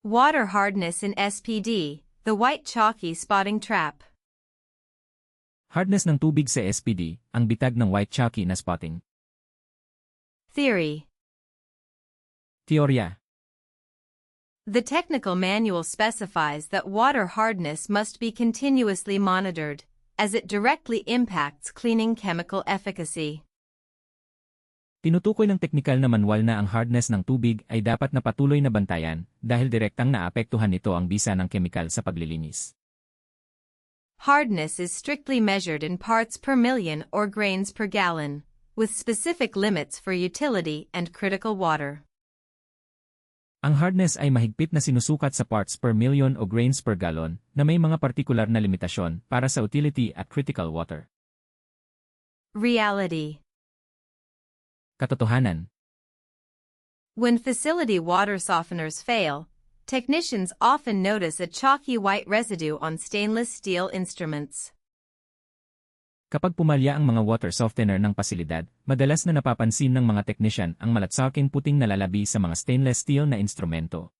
Water hardness in SPD, the white chalky spotting trap. Hardness ng tubig sa SPD, ang bitag ng white chalky na spotting. Theory. Teorya. The technical manual specifies that water hardness must be continuously monitored, as it directly impacts cleaning chemical efficacy. Tinutukoy ng teknikal na manual na ang hardness ng tubig ay dapat na patuloy na bantayan dahil direktang naapektuhan nito ang bisa ng kemikal sa paglilinis. Hardness is strictly measured in parts per million or grains per gallon, with specific limits for utility and critical water. Ang hardness ay mahigpit na sinusukat sa parts per million o grains per gallon na may mga partikular na limitasyon para sa utility at critical water. Reality. Katotohanan. When facility water softeners fail, technicians often notice a chalky white residue on stainless steel instruments. Kapag pumalya ang mga water softener ng pasilidad, madalas na napapansin ng mga technician ang malatsaking puting nalalabi sa mga stainless steel na instrumento.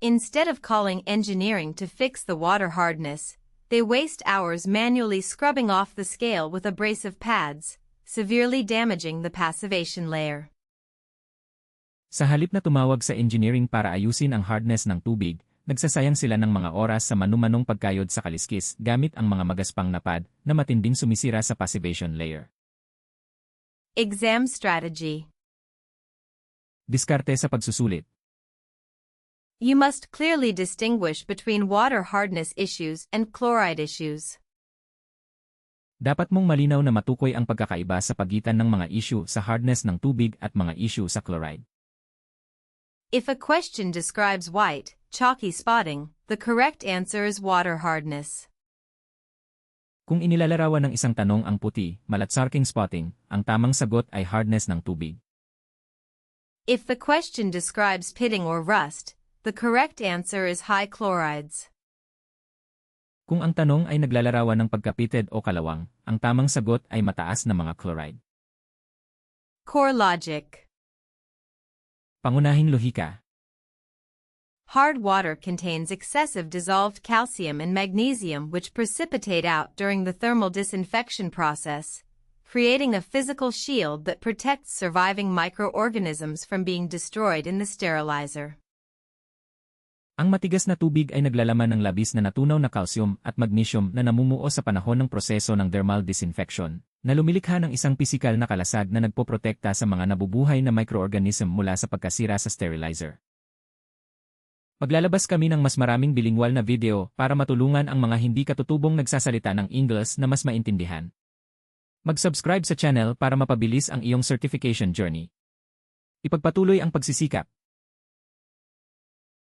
Instead of calling engineering to fix the water hardness, they waste hours manually scrubbing off the scale with abrasive pads, severely damaging the passivation layer. Sa halip na tumawag sa engineering para ayusin ang hardness ng tubig, nagsasayang sila ng mga oras sa manumanong pagkayod sa kaliskis gamit ang mga magaspang na pad na matinding sumisira sa passivation layer. Exam strategy. Diskarte sa pagsusulit. You must clearly distinguish between water hardness issues and chloride issues. Dapat mong malinaw na matukoy ang pagkakaiba sa pagitan ng mga issue sa hardness ng tubig at mga issue sa chloride. If a question describes white, chalky spotting, the correct answer is water hardness. Kung inilalarawan ng isang tanong ang puti, malatsarking spotting, ang tamang sagot ay hardness ng tubig. If the question describes pitting or rust, the correct answer is high chlorides. Kung ang tanong ay naglalarawan ng pagkapited o kalawang, ang tamang sagot ay mataas na mga chloride. Core logic. Pangunahing lohika. Hard water contains excessive dissolved calcium and magnesium which precipitate out during the thermal disinfection process, creating a physical shield that protects surviving microorganisms from being destroyed in the sterilizer. Ang matigas na tubig ay naglalaman ng labis na natunaw na calcium at magnesium na namumuo sa panahon ng proseso ng thermal disinfection, na lumilikha ng isang pisikal na kalasag na nagpoprotekta sa mga nabubuhay na microorganism mula sa pagkasira sa sterilizer. Maglalabas kami ng mas maraming bilingwal na video para matulungan ang mga hindi katutubong nagsasalita ng English na mas maintindihan. Mag-subscribe sa channel para mapabilis ang iyong certification journey. Ipagpatuloy ang pagsisikap.